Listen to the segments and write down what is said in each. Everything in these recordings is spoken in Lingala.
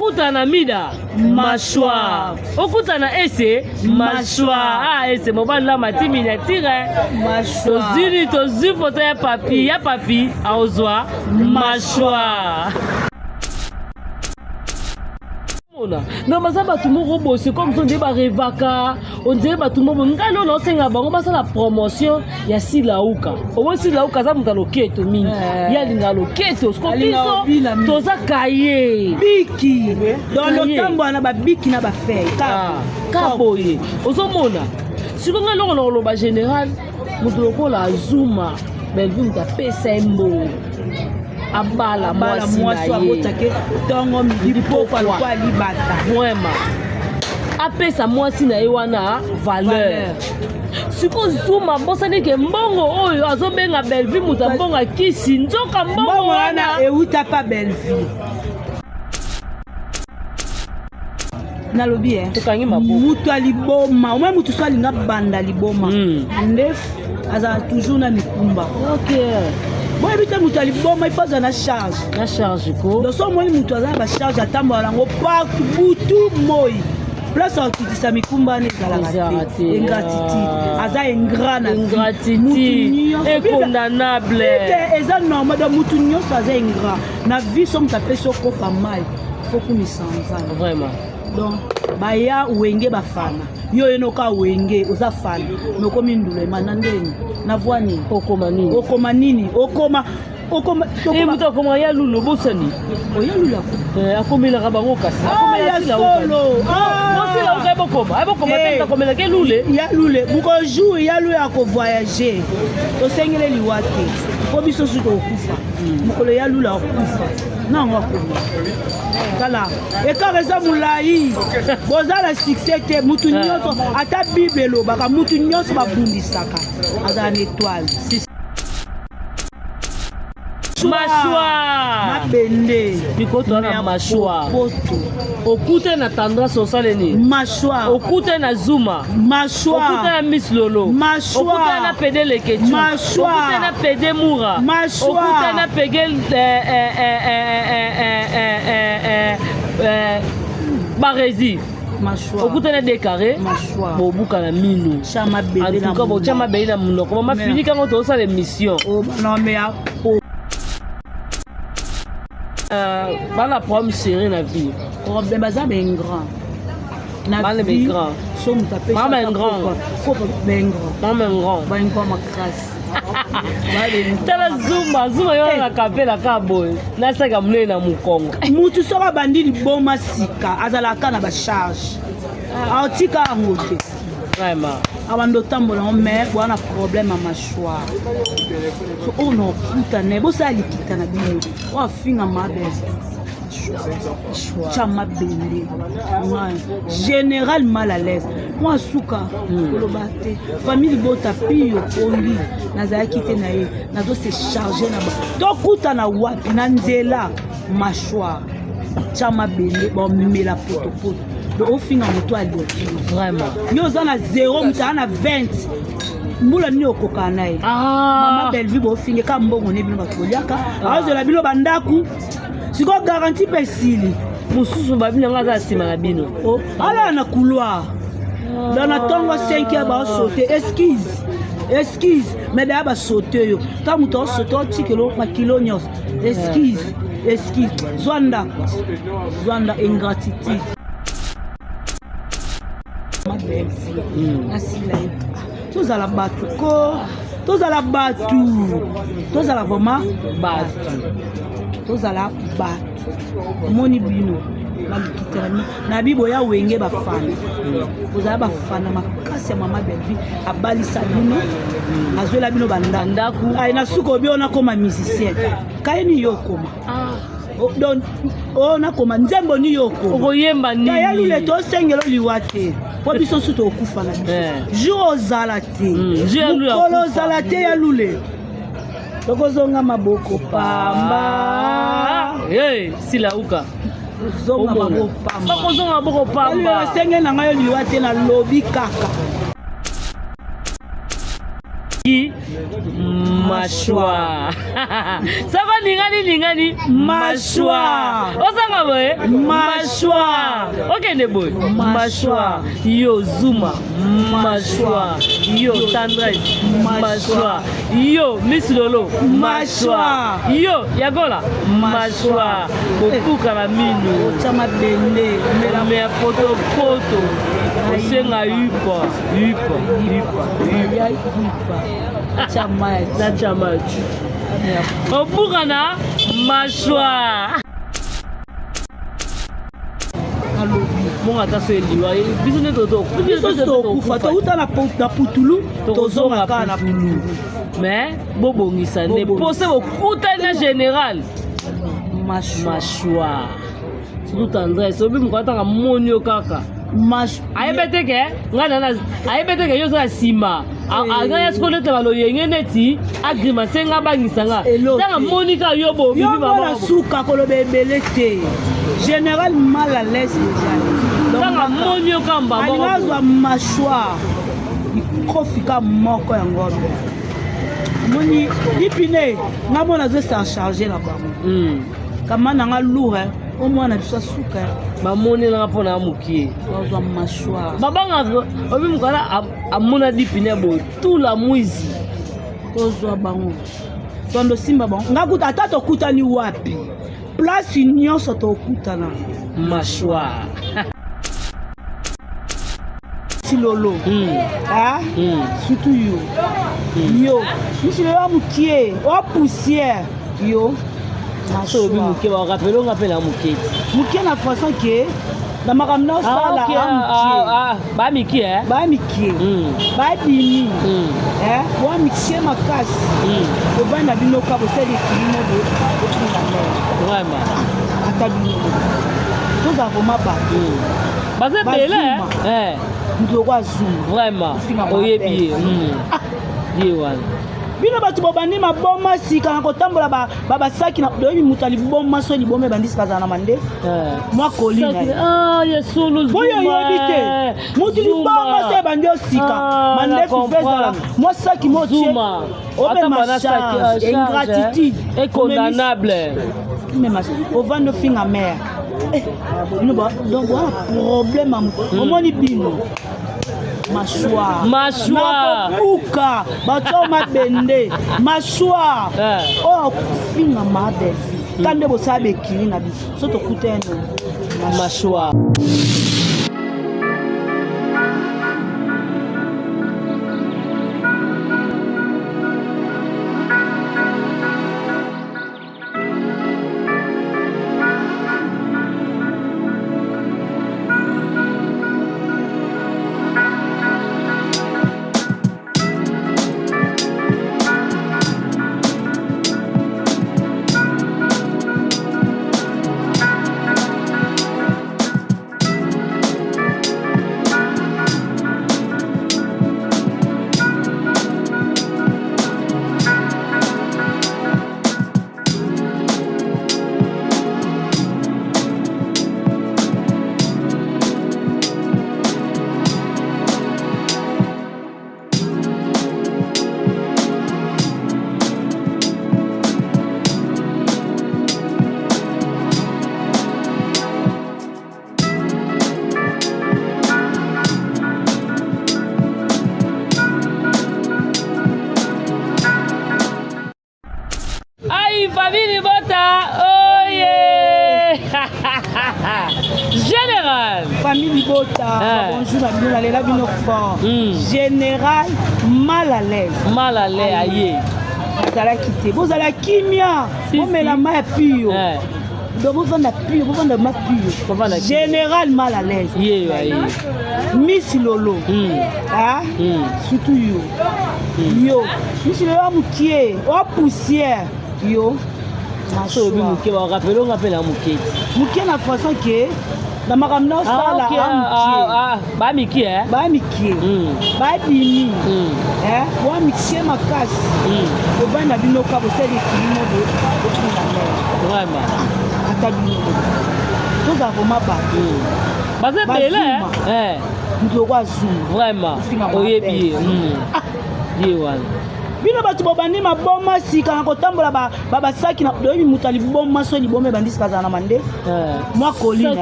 Okutana mida mashwa. Okutana ese mashwa. Ese mobile la mati miniature. Mashwa. Tozi photo ya papi aozwa mashwa. Non mais ça va tout le monde c'est comme si on dit bah revaka on dit bah tout le monde ngalo no senga bango basa la promotion ya Silauka au moins Silauka za mutalo keto mingi ya lingalo keto skopiso toza kaye biki dans le temps na ba biki na ba feuille ka boye ozomona siko ngalo lo ba général mutalo ko la Zuma Bellevue mutapesa embo abala mwasi abotake tongo milipo kwa libata vraiment apesa mwasi na yewana valeur siko Zuma bosani ke mbongo oyo azobenga Bellevue mutambonga kisi nzoka mbongo wana euta pa Bellevue nalobi tukangi maboko mutu aliboma omwe mutu so alinga banda liboma ndef aza toujours na mikumba moi bita mutu aliboma ifaza na charge ko donc so moi mutu aza ba charge atambola ngo pa butu moi place akitisa mikumba ne zalaka ingratitude aza ingratitude et condamnable eza normal donc mutu nyonso aza ingrat na vie so mutape so ko fa mal faut qu'on y s'en vraiment donc baya wenge bafana yo enoka wenge uzafana nokomi ndule manandeni navwani okoma nini okoma mutu akoma ya lulu bosani oya lulu akomela kabango kasi akomela sila uka ebokoma tenta komela ke lule ya lule bukojour ya lule akovoyager tosengele liwa te po biso suka okufa mokolo ya lule akufa nango akoma kala ekareza mulai bozala succès te mutu nyonso ata bible elobaka mutu nyonso babundisaka aza na étoile mashwa mabende bikoto na mashwa okute na tendance osaleni mashwa okute na Zuma mashwa okute na Miss Lolo mashwa okute na pede leketu mashwa okute na pede mura mashwa okute na pegel barezi mashwa okute na décaré bobuka na mino chama bende na ko chama bende na munoko mama fini quand on sala mission non mais bana problème serré na vie problème baza ben grand na vie so mutape mama un grand makrasi tala Zuma yo na kapela ka boy na saka mne na mukongo mutu soka bandi liboma sika azalaka na ba charge aotika ngote vraiment abando tambola mais bwana problème à mashwa so ono putane bosa likita na bino wa finga mabeza chama bende général mal à l'aise moi souka kolobate famille bota pio ongi nazaya kite na ye nazo se charger na ba to kuta na wapi na nzela mashwa chama bende ba mela poto do ofinga moto ali vraiment yo zana 0 mutana 20 mbula ni okoka naye mama Bellevue bo finge ka mbongo ne bino bakoliaka azola bino bandaku siko garantie pesili mususu babina ngaza sima na bino ala na couloir dans la tongo 5 ya ba sauter esquisse mais da ba sauter yo ka muto sauter tikelo ma kilo nyos esquisse zwanda ingratitude ma Bellevue asila tozala batu ko tozala vraiment tozala batu moni bino balikitani na bibo ya wenge bafana ozala bafana makasi ya mama Bellevue abalisa bino azola bino bandandaku ay na suko biona koma musicien kayeni yokoma donc ona koma nzembo ni yoko okoyemba ni ya lule to sengelo liwate po biso suto okufa na biso jour ozalate mukolo ozalate ya lule tokozonga maboko pamba Silauka zonga maboko pamba bakozonga maboko pamba senge na ngayo liwate na lobi kaka mashwa sako ningani mashwa osanga boye mashwa okende boye mashwa yo Zuma mashwa yo Tendresse mashwa yo Miss Lolo mashwa yo Yagola mashwa bopuka na minu chama bende me poto osenga yupa chama opuka na mashwa monga taso eliwa biso nde tokufa touta na putulu tozonga kaka na putulu mais bobongisa nde pose bokutani na général mashwa surtout Tendresse obi moko atanga moni yo kaka ayebeteke yo oza nsima agaya siko nete baloyenge neti agrimase nga bangisanga tanga moni kaka yo bobibiyomola suka koloba ebele te général mal à l'aise tanga moni yo kamba alingazwa mashwa ikofika moko ya ngombe moni lipine nga mona azo s'en charge na bango kama nanga lourd omwana biso asuka bamoni nanga mpona amokie bazwa mashwa babanga obi mokala amona dipine boye tula mwizi tozwa bango tondo simba bango nga kuta ata tokutani wapi place nyonso tokutana mashwa silolo surtout yo misilo ya mokie o poussière yo so obi moke barapele onga mpe na moketi mokie na façon ke na makambo na osala bamikie babimi boamikie makasi obanda binoka bosali ekilimo bofinga mer ata binoka toza vraimen bato baza ebele moto oko azuma vraiment oyebi ye wana bino bato bobandi maboma sika na kotambola babasaki na doyebi moto aliboma so liboma ebandisi kazala na mandefu mwa kolina oyo oyebi te moto liboma so ebandi osika mandefu fezala mwa saki motie obema charge ingratitude incondamnable ovanda ofinga mer donc wana problème omoni bino mashwa nakobuka bato mabende mashwa oyo finga mabezi kande bosala bekili na biso so tokuteno mashwa famille Bota, oh yeah! Général! Famille Bota, bonjour à bien, allez là, bien fort. Général, mal à l'aise. Mal à l'aise, aïe. Vous allez quitter. Vous allez kimia. Vous mettez la main pure. Donc vous vendez pure, vous vendez ma pure. Général, mal à l'aise. Miss Lolo. Surtout yo. Yo. Miss Lolo, qui est au poussière. Yo. So bi muke ba rappelé on appelle la muke. Muke na façon que na makamna sala ba miki ba miki ba bimi wa mixé makasi o bana bino ka bo seli kilimo de finga mer vraiment ata bino to za ko maba baze bele ndo kwa zoom vraiment oyebi ye wana bino bato bobandi maboma sika na kotambola basaki na doyebi moto aliboma so liboma ebandisi kazala na mandefu mwa kolina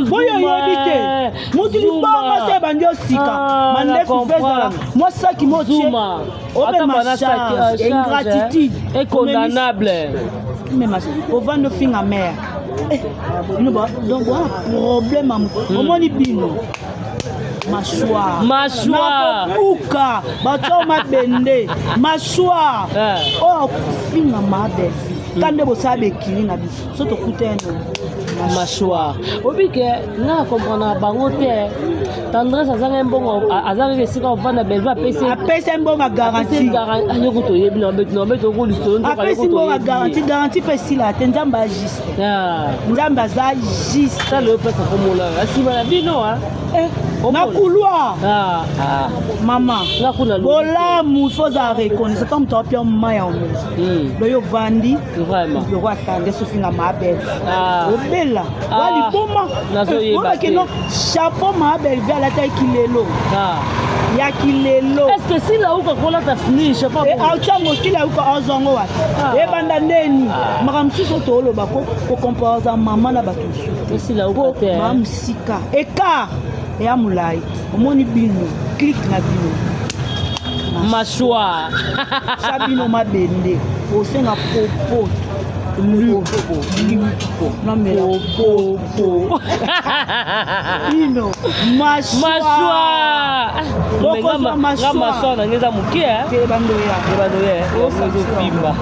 boyo oyebi te moto liboma so ebandi osika mandefu vezala mwa saki motie obe macharge ingratitude incondamnable ovanda ofinga mare donc wana problème ya moto omoni bino mashwa nakobuka bato mabende mashwa oyo finga mabefi kande bosala bekili na biso so tokuteno mashwa obike nga comprendre bango te tendresse azanga mbongo azanga esika ovanda belva apesa mbongo garantie ayoko toyebi na beto ko lisolo apesi mbongo garantie pe sila te nzambe agiste nzambe aza juste ça le pesa komola asima na bino nakulwa mama bolamu foza reconnaître tant moto apia maya omela loyo vandi loko atande sofinga mabel obela waliboma olakeno chapeau mabel vi alataki lelo ya kilelo est-ce que si lauka kolata fini chapeau autango kila uka ozongo wati ebanda ndeni maka mosusu tooloba kokomposa mama na bato mosusu mamsika ekart ya mulai omoni bino click na bino mashwa sabino mabende osenga popo bino mashwa nangeza moke ebandoyebimba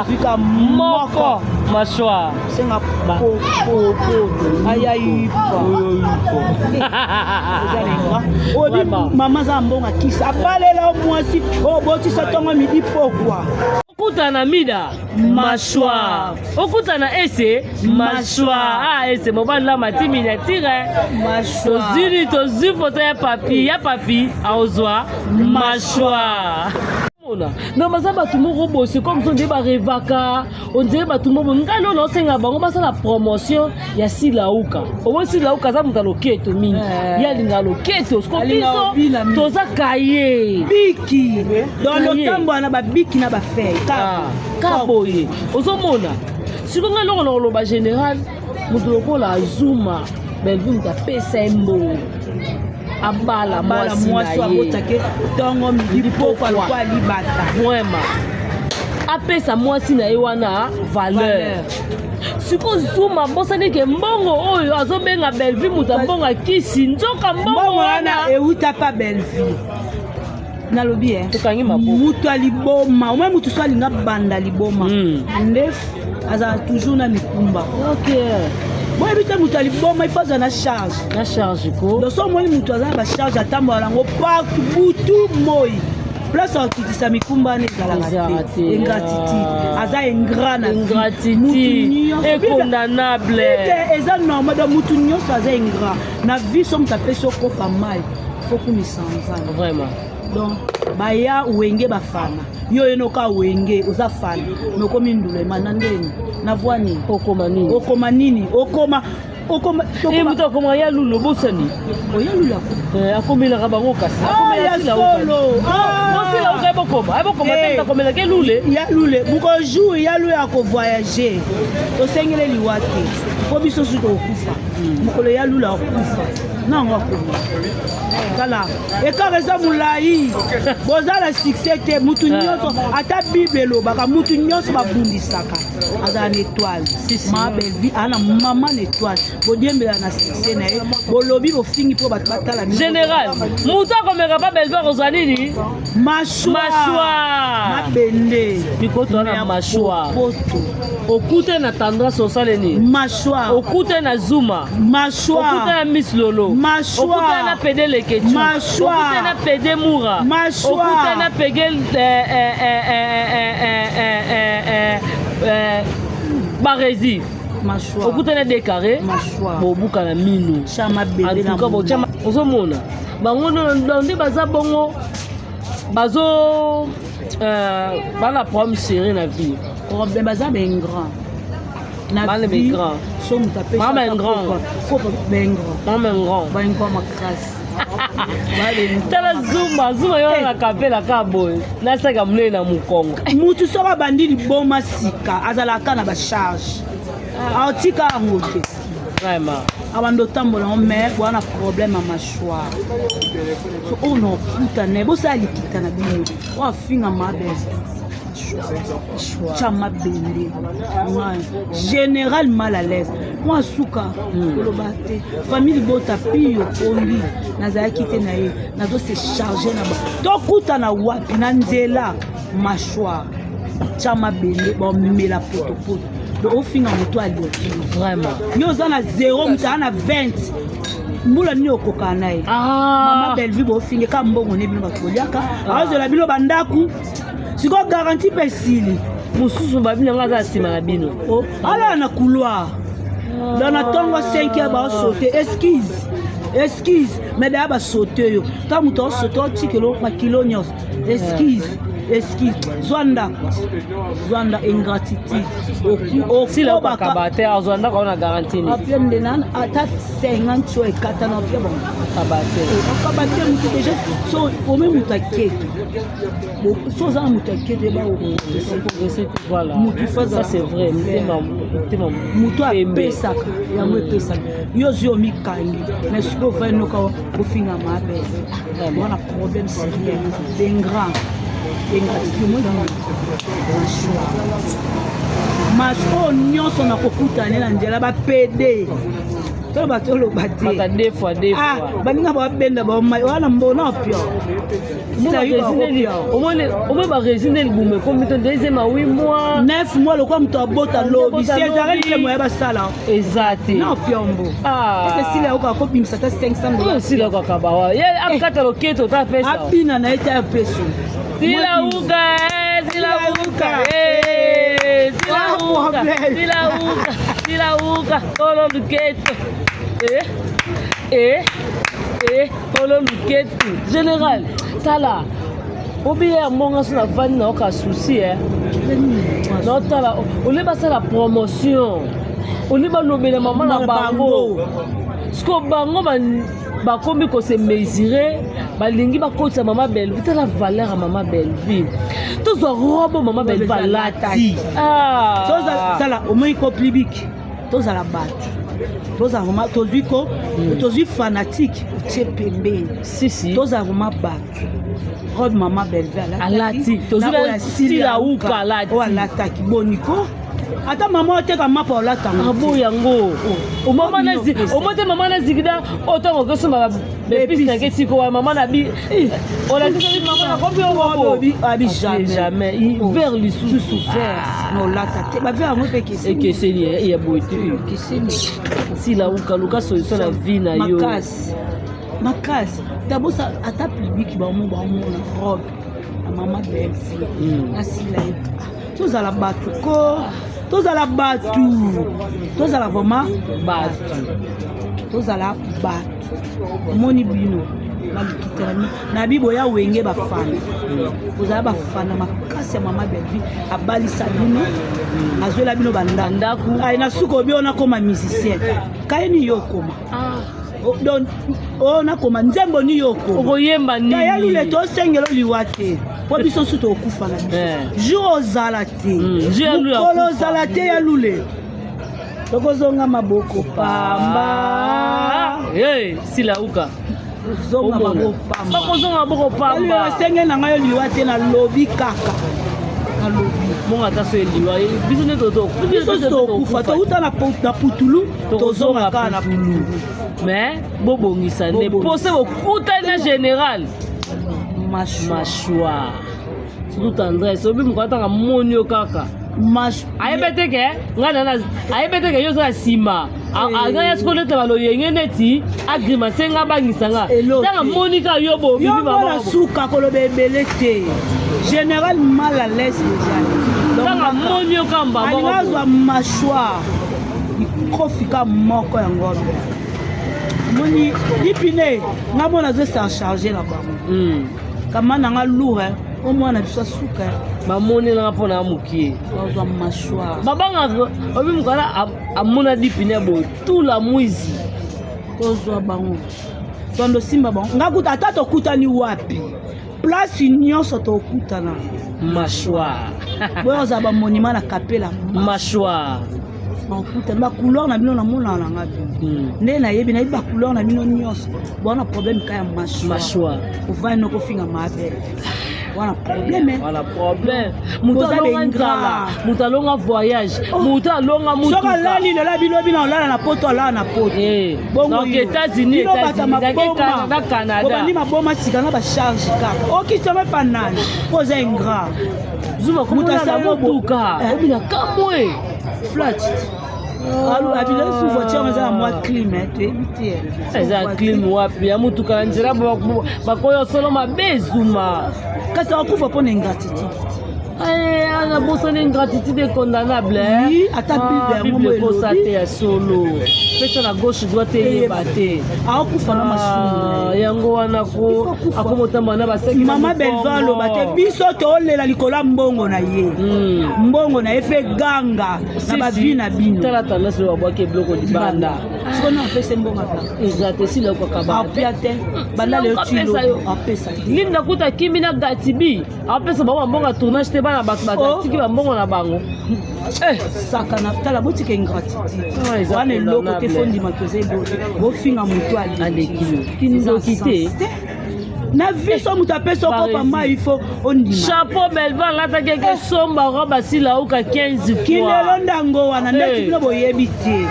fika moko mashwa senga popo ayayipa obi mama za mbonga kisa abalela mwasi obotisa tongo midi pokwa okutana mida mashwa okutana ese mashwa ese mobali la mati miniature tozwi foto ya papi aozwa mashwa na baza bato moko bosi comme on dirait barevaka on dirait bato moko ngai lolo osenga bango basala promotion ya silauka omo silauka aza moto aloketo mingi ye alinga loketo skopiso toza kaye biki dans lotambo wana babiki na bafei kaboye ozomona siko ngai loko lokoloba général moto lokola azuma belvi moto apesa ye mbongo abala mwasi abotake ntongo midi pokwa lokwa libata vraiment apesa mwasi na ye wana valeur siko zuma bosani ke mbongo oyo azobenga belvi moto mbongo akisi nzoka mbongo wana euta pa belvi nalobi tokangi maboko mutu aliboma omwe mutu so alinga banda liboma ndefu azala toujours na mikumba moi bita mutu aliboma ifaza na charge ko loso omoni mutu azala bacharge atambola nango partout butu moi place akitisa mikumba wana ezalaka te ingratitude aza ingrat na ingratitude incondamnable eza normal donc mutu nyonso aza ingrat na vie so mutu apesi okofa mai fo kumisa nzala vraiment donc baya wenge bafana yo noka wenge oza fana nokomi ndula emana ndeni na voix nini okoma nini mutu akoma ya lulu obosani oyalula akomelaka bango kasi akomelasilaoka ebokoma te akomelaka elule ya lule bukojour ya lule akovoyage tosengele liwa te po biso suki okufa mokolo ya lule akufa nango akoma kala ekaka eza molai boza na succès te mutu nyonso ata bible elobaka mutu nyonso babundisaka azala na étoile mabelvi ana mama na étoile bodiembela na succès na ye bolobi bofingi mpo bato batala général mutu akomeka pa belvi akozwa nini mashwa mabende bikoto na mashwa okute na tendresse osale nini mashwa okute na zuma mashwa okute na miss lolo mashwa okute na pede leketu mashwa okute na pede mura mashwa okute na pege barezi okute na décarré bobuka na mino antuka botyama ozomona bango nde baza bongo bazo bana problème séré na vie problème baza bengrand na vie so mutu apesa bengrand makasi tala zuma yo na kapela ka boy na saka mule na mukongo mutu soka bandi liboma sika azalaka na ba charge aotika yango te vraiment abando tambola mais bwana problème à mâchoire so ono puta ne bosa likita na bino wa finga mabeza chama bende général mal à l'aise moi souka kolobate famille bota pio ondi nazaki te na ye nazo se charger na ba to kuta na wapi na nzela mâchoire chama bende bon mela poto donc au fin en toi vraiment yo za na 0 mta na 20 mbula ni okoka naye mama belle vie bo finge ka mbongo ne bino bakoliaka azo la bilo bandaku siko garantie pesili mususu babino ngaza sima na bino ala na couloir dans na tongo 5 ya ba sauter esquisse mais da ba sauter yo ta muto sauter tikelo makilo nyos esquisse Zwanda ingratitude si la bakabate azwanda ko na garantie ni apende nan ata 50 so e kata na pia bon kabate mutu déjà so au même mutakete so za mutakete ba voilà mutu ça c'est vrai mutu apesaka ya mo pesa yo zio mikangi mais ce que va no ko finga mabe on a problème sérieux d'ingrats mas o nyonso na kokutana na nzela ba PD to batolo bati bata deux fois baninga ba benda ba mai wana mbona pio omwe ba résine libume comme to deuxième à 8 mois 9 mois le comme to bota lobi c'est le moyen ba sala exact na piombo c'est si la ko ko bimisa ta $500 si la ko kabawa ye akata loketo ta pesa apina na eta peso Silauka tolo luketo tolo luketo général tala obiya monga sona vani na oka souci no tala ole basala promotion ole balobela mama na bango sko bango bakomi ko se mesurer balingi bakotsa mama belle vie la valeur à mama belle vie tous robe mama belle vie lati toza tala au moins ko public toza la bat toza vraiment tozi ko tozi fanatique tie pembe si toza vraiment bat robe mama belle vie lati tozi la sila uka lati wala taki boniko ata mama oteka mapa olata abo yango o mama na zi o mote mama na zigida otongo kesoma bepisi na ketiko wa mama na bi on a dit mama na kopi o bi abi jamais vers le sous-vert no lata te ba vers ngo pe et que c'est il y a beauté que c'est si la uka luka solution la vie na yo makas tabosa ata public ba mo na robe mama belle fille asila tozala batu ko tozala vraiment tozala batu moni bino balikitana na bibo ya wenge bafana tozala bafana makasi ya mama belvi abalisa bino azola bino bandandaku ai na suko biona koma musicien kaini yokoma donc ona koma nzembo ni yoko okoyemba nini ya lule to sengelo liwate po biso suto okufa na biso jour ozalate mukolo ozalate ya lule tokozonga maboko pamba sila uka zonga maboko pamba bakozonga maboko pamba senge na ngayo liwate na lobi kaka monga taso eliwa biso ne biso okufa touta na putulu tozonga kaka na putulu mais bobongisa ne pose bokutani na général mâchoire surtout tendresse obi mokatanga moni yo kaka ayebete ke ayebete ke yo oza nsima anga ya siko nete baloyenge neti agrimase nga bangisanga tanga moni ka yo bobibimamona suka koloba ebele te général mal à l'aise déjà tanga moni yo kamba alinga azwa mâchoire ikofika moko yango moni lipine nga mona zo s'en charger na bango kama nanga lourd au moins na biso suka bamoni nanga mpona amokie bazwa mâchoire babanga obi mokala amona lipine boye tout la mwizi tozwa bango tondo simba bon ngakuta ata tokutani wapi place nyonso tokutana mâchoire boyo za ba monument na kapela mâchoire okutana ba couleur na bino na mona na ngabi nde na yebi na ba couleur na bino nyonso bona problème ka ya mâchoire ova no ko finga mabe wana problème muta longa voyage muta longa mutu soka lali la bilobi na lala na poto ala na poto donc États-Unis Canada bani maboma sika na ba charge ka okitama panani poza ingrat zuma muta sa motuka obina kamwe flat alors abila sous voiture mais à moi climat tu éviter eza clim wapi ya mutuka njira bakoyo solo mabezuma kasi akufa pona ingratitude ana bosa ingratitude condamnable oui ata bible kosa te ya solo pesa na gauche droite yeba te akufa na masumu yango wana ko akomotamba na baseki mama belvalo bate biso to lela likola mbongo na ye mbongo na efe ganga na bavi na bino tala tala so babwake bloko libanda siko na pesa mbongo ata exacte sila kwa kababa apiate banda le tilo apesa linda kuta kimi na gatibi apesa baba mbongo tournage te bana batiki ba mbongo na bango saka na tala botike ingratitude wana eloko te fondi makoze bofinga mutu ali kilo kite na viso mutu apeso kopa mai ifo ondima chapeau belvan lata keke somba roba sila uka 15 fois kilelo ndango wana ndeti bino boyebi te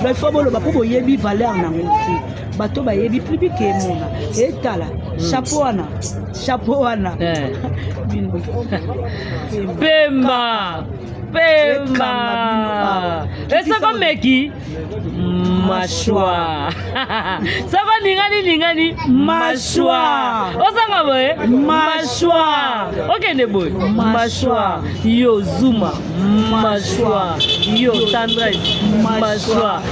bafo boloba po boyebi valeur nango te bato bayebi plus ke mona etala chapeau wana Pemba esa ko meki mâchoire sako lingani mâchoire osanga boye mâchoire okende boye mâchoire yo zuma mâchoire yo tendresse mâchoire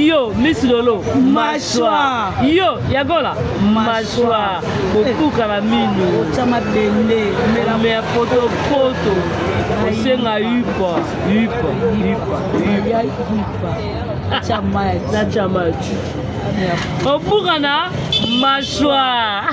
yo misilolo mâchoire yo yagola mâchoire bokuka na mino chama bende me ya poto osenga yupa na chama obuka na mâchoire